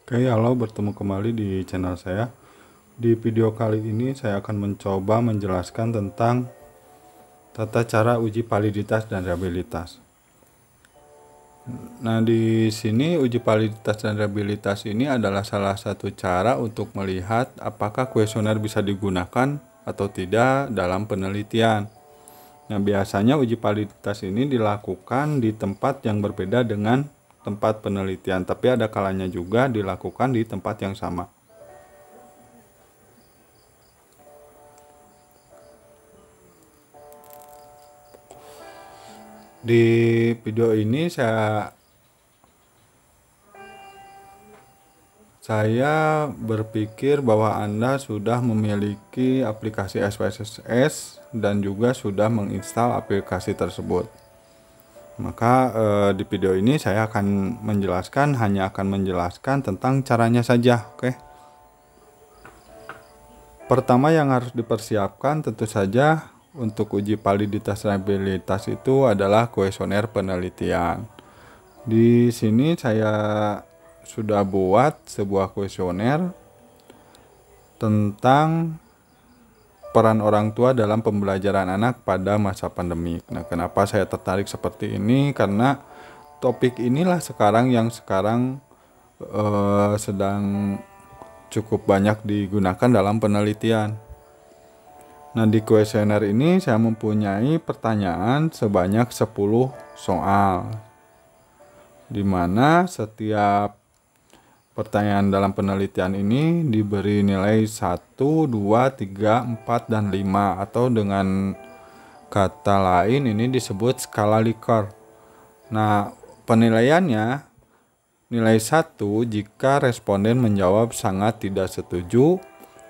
Oke, halo, bertemu kembali di channel saya. Di video kali ini saya akan mencoba menjelaskan tentang tata cara uji validitas dan reliabilitas. Nah, di sini uji validitas dan reliabilitas ini adalah salah satu cara untuk melihat apakah kuesioner bisa digunakan atau tidak dalam penelitian. Nah, biasanya uji validitas ini dilakukan di tempat yang berbeda dengan tempat penelitian, tapi ada kalanya juga dilakukan di tempat yang sama. Di video ini saya berpikir bahwa Anda sudah memiliki aplikasi SPSS dan juga sudah menginstal aplikasi tersebut. Maka di video ini saya akan hanya akan menjelaskan tentang caranya saja, oke? Pertama yang harus dipersiapkan tentu saja untuk uji validitas reliabilitas itu adalah kuesioner penelitian. Di sini saya sudah buat sebuah kuesioner tentang peran orang tua dalam pembelajaran anak pada masa pandemi. Nah, kenapa saya tertarik seperti ini? Karena topik inilah yang sekarang sedang cukup banyak digunakan dalam penelitian. Nah, di kuesioner ini saya mempunyai pertanyaan sebanyak 10 soal, di mana setiap pertanyaan dalam penelitian ini diberi nilai 1, 2, 3, 4, dan 5, atau dengan kata lain ini disebut skala Likert. Nah, penilaiannya nilai 1 jika responden menjawab sangat tidak setuju,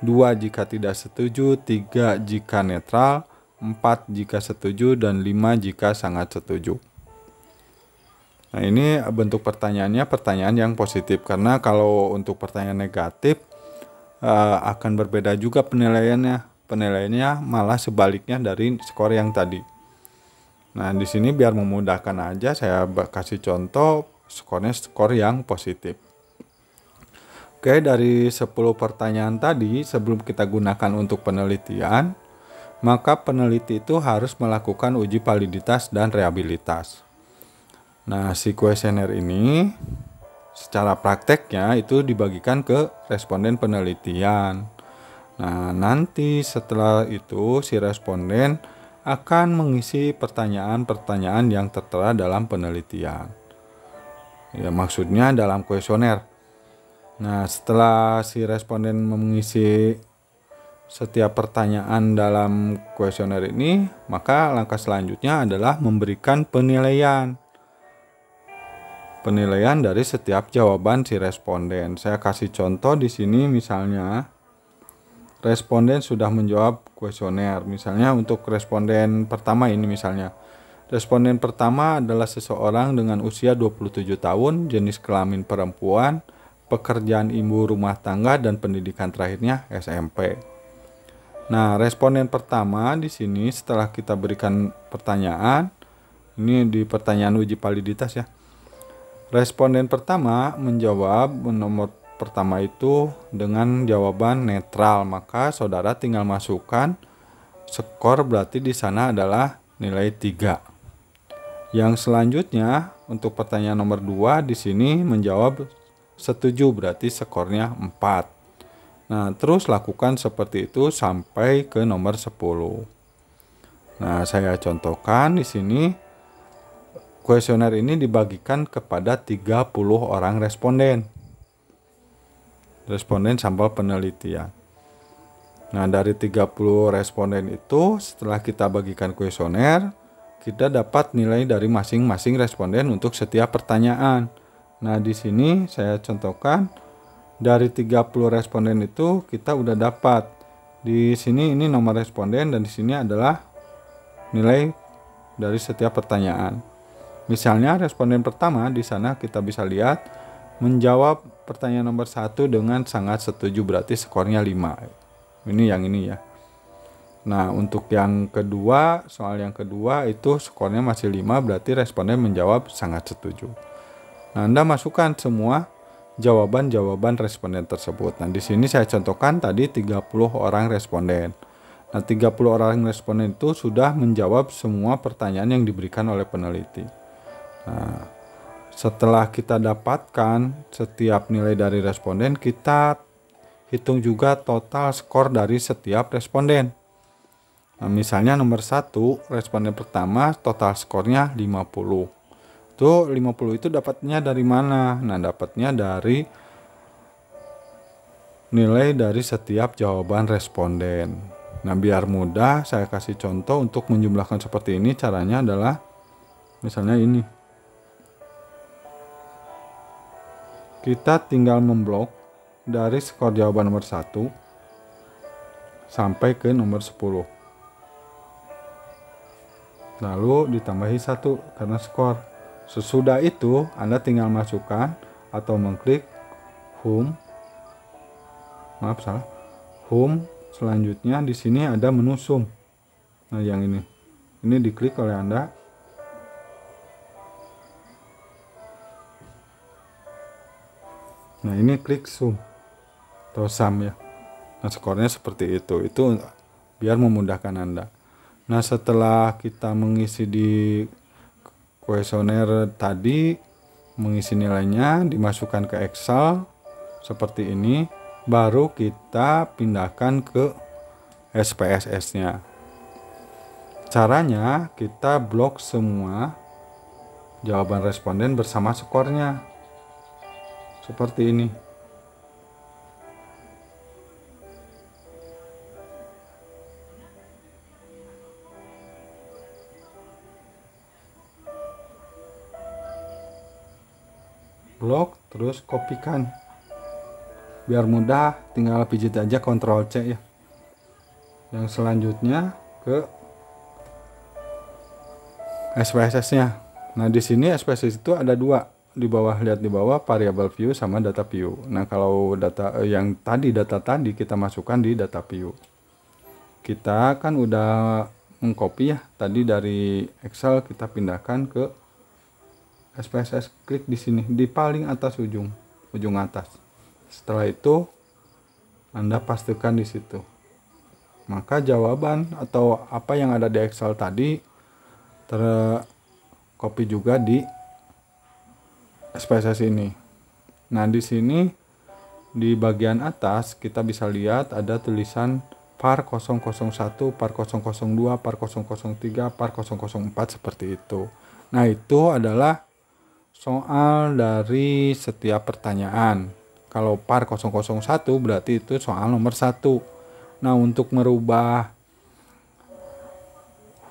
2 jika tidak setuju, 3 jika netral, 4 jika setuju, dan 5 jika sangat setuju. Nah, ini bentuk pertanyaannya pertanyaan yang positif, karena kalau untuk pertanyaan negatif akan berbeda juga penilaiannya. Penilaiannya malah sebaliknya dari skor yang tadi. Nah, di sini biar memudahkan aja saya kasih contoh skornya skor yang positif. Oke, dari 10 pertanyaan tadi sebelum kita gunakan untuk penelitian, maka peneliti itu harus melakukan uji validitas dan reliabilitas. Nah, si kuesioner ini secara prakteknya itu dibagikan ke responden penelitian. Nah, nanti setelah itu si responden akan mengisi pertanyaan-pertanyaan yang tertera dalam penelitian. Ya, maksudnya dalam kuesioner. Nah, setelah si responden mengisi setiap pertanyaan dalam kuesioner ini, maka langkah selanjutnya adalah memberikan penilaian. Penilaian dari setiap jawaban si responden. Saya kasih contoh di sini, misalnya responden sudah menjawab kuesioner. Misalnya untuk responden pertama ini misalnya. Responden pertama adalah seseorang dengan usia 27 tahun, jenis kelamin perempuan, pekerjaan ibu rumah tangga, dan pendidikan terakhirnya SMP. Nah, responden pertama di sini setelah kita berikan pertanyaan, ini di pertanyaan uji validitas ya. Responden pertama menjawab nomor pertama itu dengan jawaban netral, maka saudara tinggal masukkan skor, berarti di sana adalah nilai 3. Yang selanjutnya untuk pertanyaan nomor 2 di sini menjawab setuju, berarti skornya 4. Nah, terus lakukan seperti itu sampai ke nomor 10. Nah, saya contohkan di sini kuesioner ini dibagikan kepada 30 orang responden sampel penelitian. Nah, dari 30 responden itu setelah kita bagikan kuesioner, kita dapat nilai dari masing-masing responden untuk setiap pertanyaan. Nah, di sini saya contohkan dari 30 responden itu kita udah dapat. Di sini ini nomor responden dan di sini adalah nilai dari setiap pertanyaan. Misalnya responden pertama di sana kita bisa lihat menjawab pertanyaan nomor 1 dengan sangat setuju, berarti skornya 5. Ini yang ini ya. Nah, untuk yang kedua, soal yang kedua itu skornya masih 5, berarti responden menjawab sangat setuju. Nah, Anda masukkan semua jawaban-jawaban responden tersebut. Nah, di sini saya contohkan tadi 30 orang responden. Nah, 30 orang responden itu sudah menjawab semua pertanyaan yang diberikan oleh peneliti. Nah, setelah kita dapatkan setiap nilai dari responden, kita hitung juga total skor dari setiap responden. Nah, misalnya nomor 1, responden pertama total skornya 50. Itu 50 itu dapatnya dari mana? Nah, dapatnya dari nilai dari setiap jawaban responden. Nah, biar mudah saya kasih contoh untuk menjumlahkan seperti ini. Caranya adalah misalnya ini. Kita tinggal memblok dari skor jawaban nomor 1 sampai ke nomor 10. Lalu ditambahi 1 karena skor. Sesudah itu Anda tinggal masukkan atau mengklik home. Home. Selanjutnya di sini ada menu sum. Nah, yang ini diklik oleh Anda. Nah, ini klik sum atau sum ya. Nah, skornya seperti itu. Itu biar memudahkan Anda. Nah, setelah kita mengisi di kuesioner tadi, mengisi nilainya, dimasukkan ke Excel seperti ini, baru kita pindahkan ke SPSS-nya. Caranya kita blok semua jawaban responden bersama skornya. Seperti ini. Blok, terus kopikan. Biar mudah, tinggal pijit aja Ctrl C ya. Yang selanjutnya ke SPSS-nya. Nah, di sini SPSS itu ada 2. Di bawah, lihat di bawah, variable view sama data view. Nah, kalau data yang tadi kita masukkan di data view. Kita kan udah mengcopy ya tadi dari Excel, kita pindahkan ke SPSS. Klik di sini di paling atas ujung atas. Setelah itu Anda pastikan di situ. Maka jawaban atau apa yang ada di Excel tadi tercopy juga di SPSS ini. Nah, di sini di bagian atas kita bisa lihat ada tulisan PAR 001, PAR 002, PAR 003, PAR 004 seperti itu. Nah, itu adalah soal dari setiap pertanyaan. Kalau PAR 001 berarti itu soal nomor 1. Nah, untuk merubah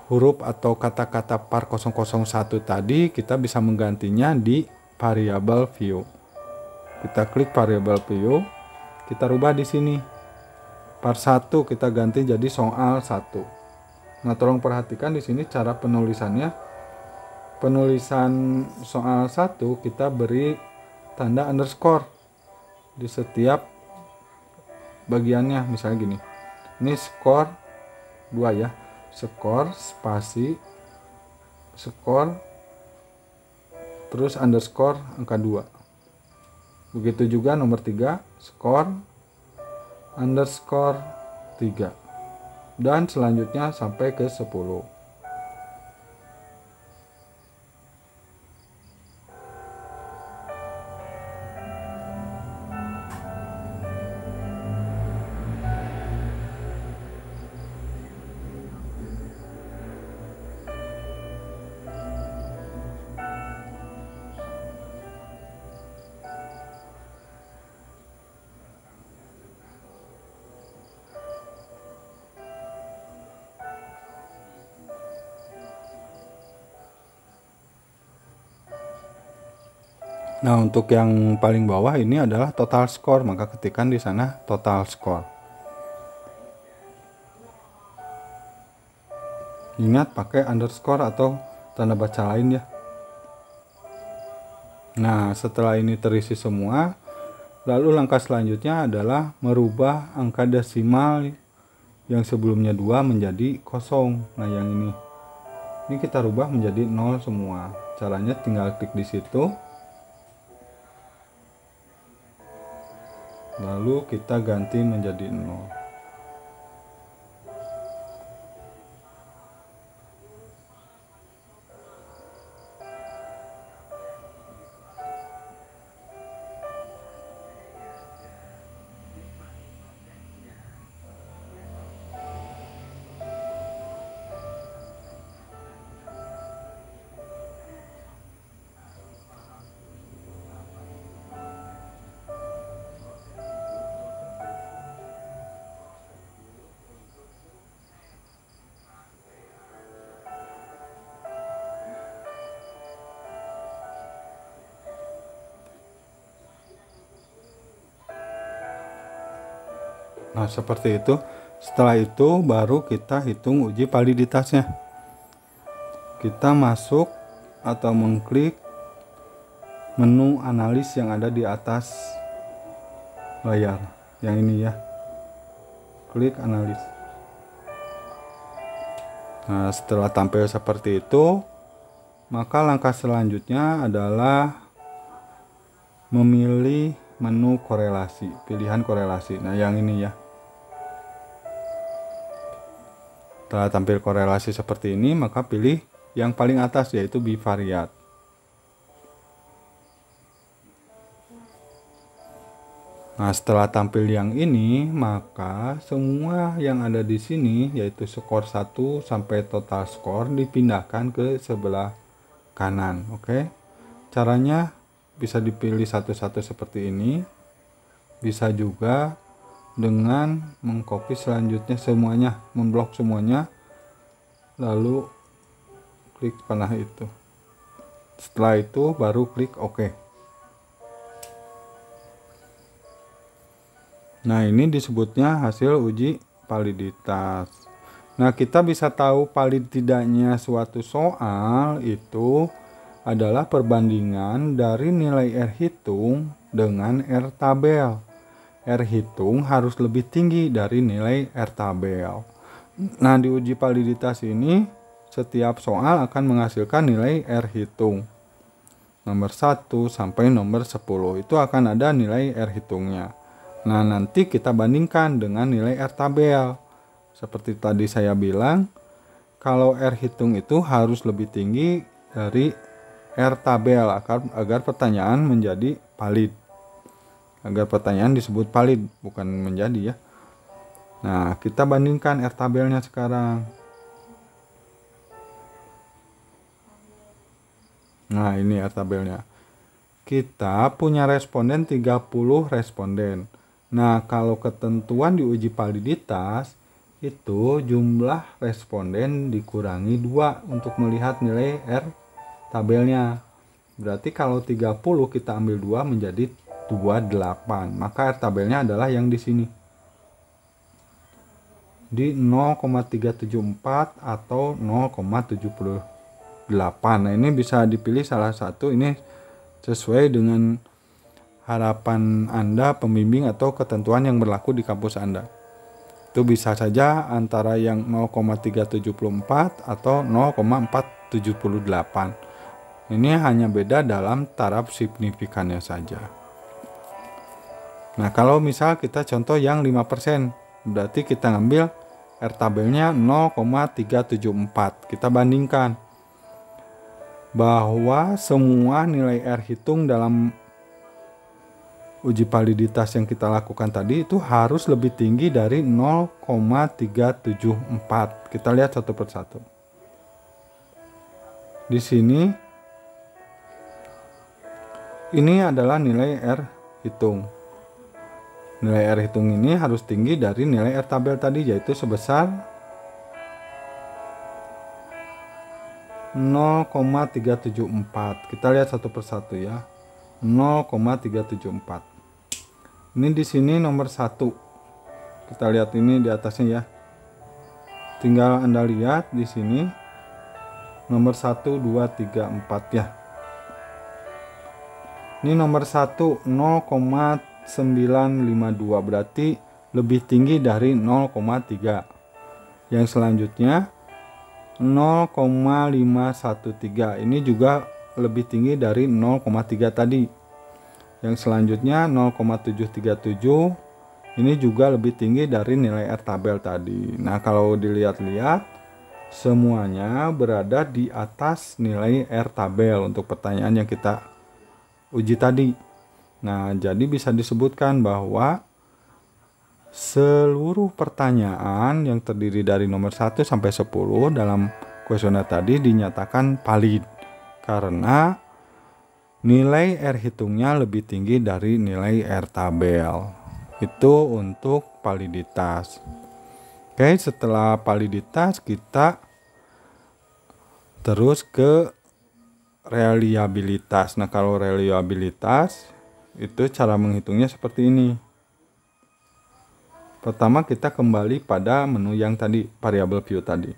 huruf atau kata-kata PAR 001 tadi, kita bisa menggantinya di variable view. Kita klik variable view, kita rubah di sini. PAR 1 kita ganti jadi soal 1. Nah, tolong perhatikan di sini cara penulisannya. Penulisan soal 1 kita beri tanda underscore di setiap bagiannya. Misalnya gini. Ini skor 2 ya. Skor spasi skor terus underscore angka 2. Begitu juga nomor 3, skor underscore 3. Dan selanjutnya sampai ke 10. Nah, untuk yang paling bawah ini adalah total score, maka ketikkan di sana total score. Ingat pakai underscore atau tanda baca lain ya. Nah, setelah ini terisi semua, lalu langkah selanjutnya adalah merubah angka desimal yang sebelumnya 2 menjadi 0. Nah, yang ini kita rubah menjadi 0 semua. Caranya tinggal klik di situ. lalu kita ganti menjadi 0. Nah, seperti itu. Setelah itu baru kita hitung uji validitasnya. Kita masuk atau mengklik menu analis yang ada di atas layar. Yang ini ya. Klik analis. Nah, setelah tampil seperti itu, maka langkah selanjutnya adalah memilih menu korelasi, pilihan korelasi. Nah, yang ini ya. Setelah tampil korelasi seperti ini, maka pilih yang paling atas yaitu bivariat. Nah, setelah tampil yang ini, maka semua yang ada di sini yaitu skor 1 sampai total skor dipindahkan ke sebelah kanan. Oke. Caranya bisa dipilih satu-satu seperti ini. Bisa juga dengan mengcopy selanjutnya semuanya, memblok semuanya, lalu klik panah itu. Setelah itu baru klik OK. Nah, ini disebutnya hasil uji validitas. Nah, kita bisa tahu valid tidaknya suatu soal itu adalah perbandingan dari nilai R hitung dengan R tabel. R hitung harus lebih tinggi dari nilai R tabel. Nah, di uji validitas ini setiap soal akan menghasilkan nilai R hitung. Nomor 1 sampai nomor 10 itu akan ada nilai R hitungnya. Nah, nanti kita bandingkan dengan nilai R tabel. Seperti tadi saya bilang, kalau R hitung itu harus lebih tinggi dari R tabel agar pertanyaan menjadi valid. Agar pertanyaan disebut valid, bukan menjadi ya. Nah, kita bandingkan R tabelnya sekarang. Nah, ini R tabelnya. Kita punya responden 30 responden. Nah, kalau ketentuan di uji validitas itu jumlah responden dikurangi 2 untuk melihat nilai R tabelnya. Berarti kalau 30 kita ambil 2 menjadi 28. Maka R tabelnya adalah yang di sini. Di 0,374 atau 0,78. Nah, ini bisa dipilih salah satu, ini sesuai dengan harapan Anda, pembimbing atau ketentuan yang berlaku di kampus Anda. Itu bisa saja antara yang 0,374 atau 0,478. Ini hanya beda dalam taraf signifikannya saja. Nah, kalau misal kita contoh yang 5%, berarti kita ngambil R tabelnya 0,374. Kita bandingkan bahwa semua nilai R hitung dalam uji validitas yang kita lakukan tadi itu harus lebih tinggi dari 0,374. Kita lihat satu persatu. Di sini ini adalah nilai R hitung. Nilai R hitung ini harus tinggi dari nilai R tabel tadi, yaitu sebesar 0,374. Kita lihat satu persatu ya. 0,374. Ini di sini nomor 1. Kita lihat ini di atasnya ya. Tinggal Anda lihat di sini nomor 1, 2, 3, 4 ya. Ini nomor 1 0,952, berarti lebih tinggi dari 0,3. Yang selanjutnya 0,513, ini juga lebih tinggi dari 0,3 tadi. Yang selanjutnya 0,737 ini juga lebih tinggi dari nilai R tabel tadi. Nah, kalau dilihat-lihat semuanya berada di atas nilai R tabel untuk pertanyaan yang kita uji tadi. Nah, jadi bisa disebutkan bahwa seluruh pertanyaan yang terdiri dari nomor 1 sampai 10 dalam kuesioner tadi dinyatakan valid karena nilai R hitungnya lebih tinggi dari nilai R tabel. Itu untuk validitas. Oke, setelah validitas kita terus ke reliabilitas. Nah, kalau reliabilitas itu cara menghitungnya seperti ini. Pertama kita kembali pada menu yang tadi, variable view tadi.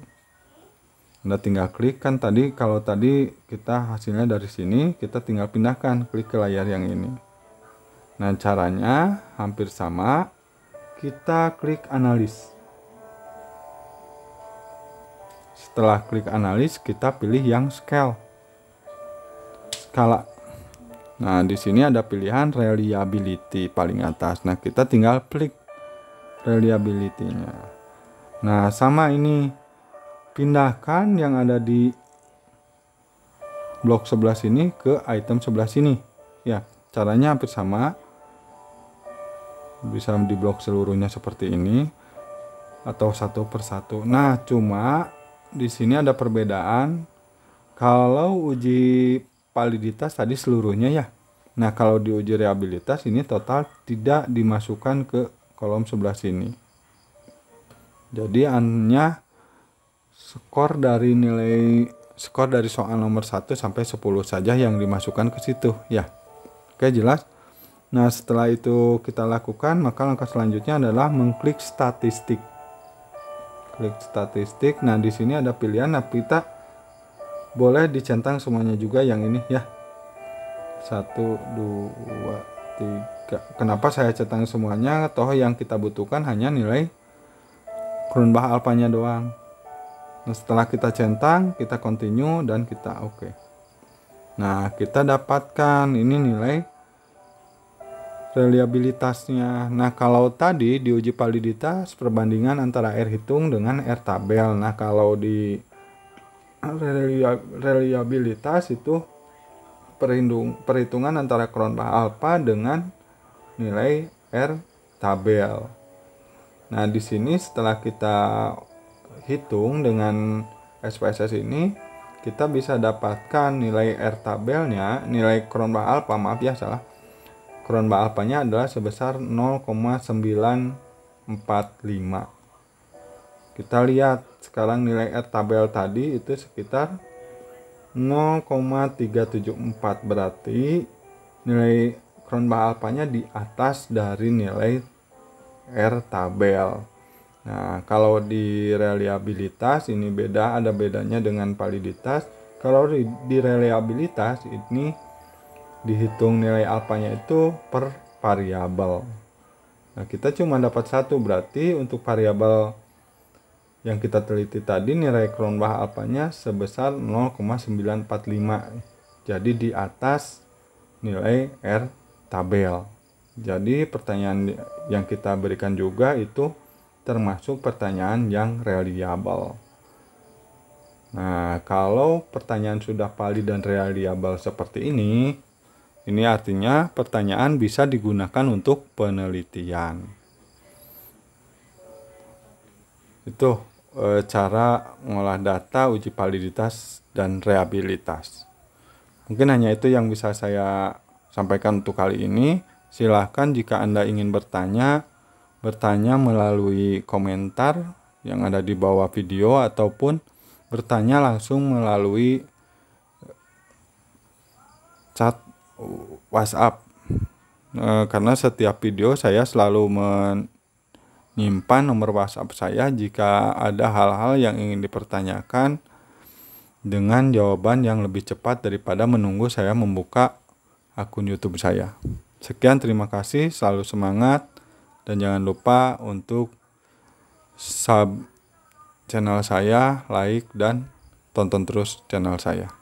Anda tinggal klik, kan tadi kalau tadi kita hasilnya dari sini, kita tinggal pindahkan, klik ke layar yang ini. Nah, caranya hampir sama. Kita klik analis. Setelah klik analis, kita pilih yang skala. Nah, di sini ada pilihan reliability paling atas. Nah, kita tinggal klik reliability-nya. Nah, sama ini, pindahkan yang ada di blok sebelah sini ke item sebelah sini. Ya, caranya hampir sama. Bisa di blok seluruhnya seperti ini atau satu persatu. Nah, cuma di sini ada perbedaan. Kalau uji validitas tadi seluruhnya ya. Nah, kalau di uji reliabilitas ini total tidak dimasukkan ke kolom sebelah sini. Jadi hanya skor dari soal nomor 1 sampai 10 saja yang dimasukkan ke situ ya. Oke, jelas. Nah, setelah itu kita lakukan, maka langkah selanjutnya adalah mengklik statistik. Klik statistik. Nah, di sini ada pilihan, nah kita boleh dicentang semuanya juga yang ini ya. 1, 2, 3. Kenapa saya centang semuanya? Toh yang kita butuhkan hanya nilai Cronbach alpanya doang. Nah, setelah kita centang, kita continue dan kita oke. Nah, kita dapatkan ini nilai reliabilitasnya. Nah, kalau tadi di uji validitas perbandingan antara R hitung dengan R tabel. Nah, kalau di reliabilitas itu perhitungan antara Cronbach alpha dengan nilai R tabel. Nah, di sini setelah kita hitung dengan SPSS ini, kita bisa dapatkan nilai R tabelnya, nilai Cronbach alpha, maaf ya salah. Cronbach alpanya adalah sebesar 0,945. Kita lihat sekarang nilai R tabel tadi itu sekitar 0,374, berarti nilai Cronbach alpanya di atas dari nilai R tabel. Nah, kalau di reliabilitas ini ada bedanya dengan validitas. Kalau di reliabilitas ini dihitung nilai alfanya itu per variabel. Nah, kita cuma dapat satu, berarti untuk variabel yang kita teliti tadi nilai Cronbach alpanya sebesar 0,945. Jadi di atas nilai R tabel. Jadi pertanyaan yang kita berikan juga itu termasuk pertanyaan yang reliable. Nah, kalau pertanyaan sudah valid dan reliable seperti ini artinya pertanyaan bisa digunakan untuk penelitian. Itu cara mengolah data, uji validitas, dan reliabilitas. Mungkin hanya itu yang bisa saya sampaikan untuk kali ini. Silahkan jika Anda ingin bertanya melalui komentar yang ada di bawah video ataupun bertanya langsung melalui chat WhatsApp. Karena setiap video saya selalu menyimpan nomor WhatsApp saya jika ada hal-hal yang ingin dipertanyakan dengan jawaban yang lebih cepat daripada menunggu saya membuka akun YouTube saya. Sekian, terima kasih, selalu semangat, dan jangan lupa untuk sub channel saya, like, dan tonton terus channel saya.